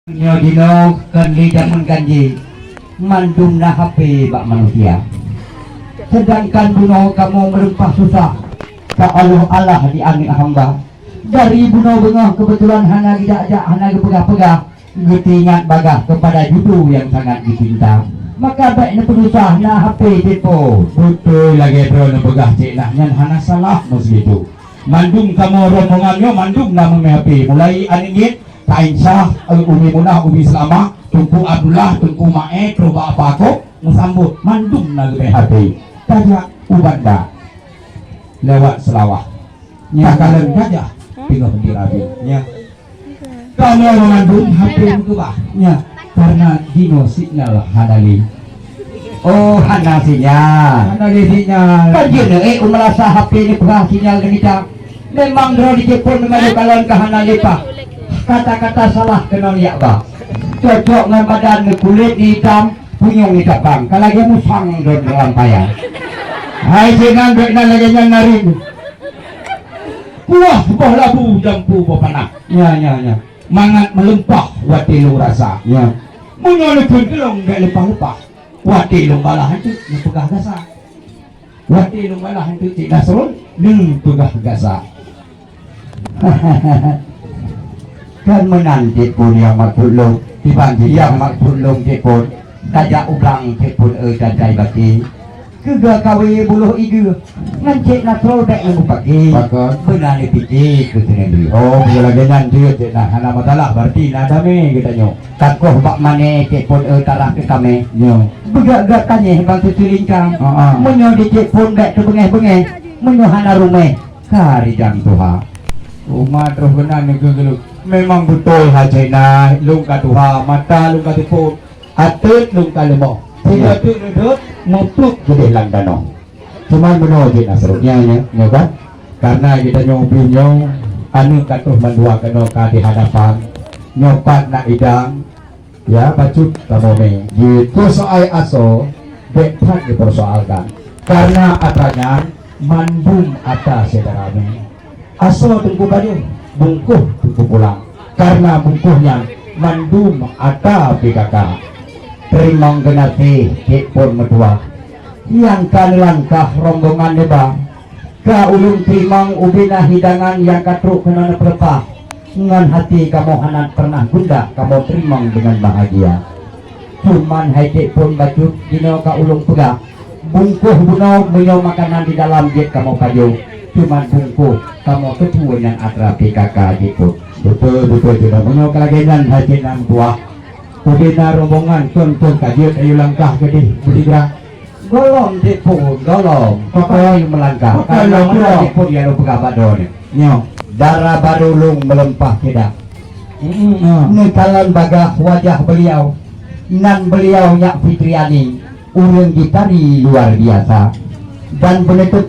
Nyo dino kan lidah mengganji mandum na HP bak manusia. Sedangkan buno kamu merempah susah ka Allah di angin hamba. Dari buno bengah kebetulan hana gijak-jak hana pegah-pegah getingat bagah kepada judu yang sangat dicinta. Maka baiknya penusah na HP depo. Betul lagi bro na pegah cik nah nyan hana salah mesitu. Mandum kamu rombongannya mandum na HP mulai aningit Kain Syah, Umi Munah, Umi Selama, Tunku Abdullah, Tunku Mae, Coba apa aku Musambut, mandum na hati Kajak ubanda lewat selawah kakalan kajak tinggal berdirabi ya. Kamu mengandung HP itu bah ya, karena dino signal hanali. Oh hana sinyal kajian merasa HP ini pernah sinyal kita memang dro di Jepun memang kalian ke hanali pak kata-kata salah kenal ya bah cocok dengan badan kulit hitam punyung hitam bang kalau dia musang dalam payah hai jangan benar lagi yang narin wah boh labu jampu boh panah ya mangat melempah wati lu rasa ya menyolekun kelong gak lepah-lepah wati lu balah itu pegah gasa wati lu balah itu tidak serun pegah gasa kan menanti pun yang maklum dibanding yang maklum pun kajak ulang pun dadai baki kega kawi buluh igu ngancik nasrol dek nemu pagi benar dipikir ke sini oh bila lagi nanti cik nah hana masalah berarti nada me kita nyo kakoh bak mane pun tarah ke kami nyo begak-gak tanya bang tutulincang menyo dicik pun dek terbengeh-bengeh menyo hana rumah kari jam tuha rumah terus benar nih geluk memang betul hajena lung katuha mata lung katipun atut lung kalemo tidak tu duduk mutluk jadi langdano cuman menojit nasrutnya ya kan karena kita nyobinya anu katuh mandua keno ka di hadapan nyopat nak idang ya bacut kamome gitu soal aso bepat dipersoalkan karena atanya mandum atas sedarame aso tunggu baju bungkuh tunggu pulang karena bungkuhnya mandum ada PKK terimang genati pun medua yang kan langkah rombongan deba ka ulun terimang ubina hidangan yang katruk kena pelepah dengan hati kamu hanan pernah gunda kamu terimang dengan bahagia cuman hati pun baju dino ka ulung pegah bungkuh buno menyo makanan di dalam jet kamu kayu cuman bungkuh kamu ketuanya atra PKK gitu betul tidak menyo kelagenan haji nam buah udina rombongan contoh kajian ayo langkah ke berdigra golong dipun golong pokoknya yang melangkah kalau dipun ya lu pegabadon nyo darah barulung melempah tidak nekalan bagah wajah beliau nan beliau nyak Fitriani urang gitari luar biasa dan penutup